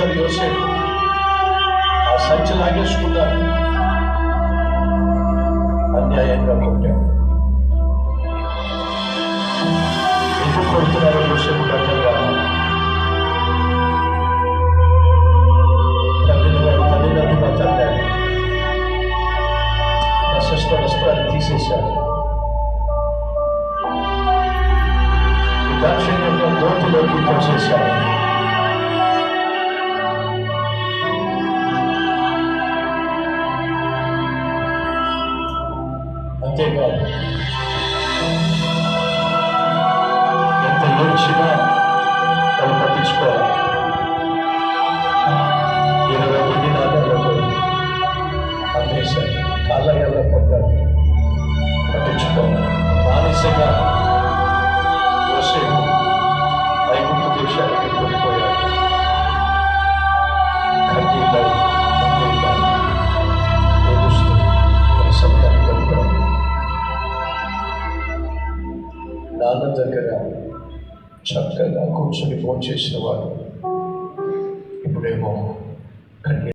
వచ్చాడు యోసేపు. ఆ సంచి లాగేసుకున్నాడు, అన్యాయంగా కొట్టాడు. ఎందుకు కొడుతున్నారో యోసేపు అర్థం కాదు. తల్లిదండ్రులుగా తల్లాడు, వస్త్రాలు తీసేశాడు. దాక్షిణ్యంగా గోతిలోకి తోసేశాడు. అంతేకాదు, ఎంత ఏడ్చినా తను పట్టించుకోవాలి. 20 దినాలలో అమ్మేశాడు, కాళ్ళ పొందాడు, పట్టించుకోవాలి. బానిసగా యోసేపు ఐగుప్తు దేశానికి కొనిపోయాడు. కన్నీళ్ళై ఏడుస్తూ తన సమయాన్ని గడిపాడు. నాన్న దగ్గర చక్కగా కూర్చొని ఫోన్ చేసిన వాడు ఇప్పుడేమో కన్నీళ్ళు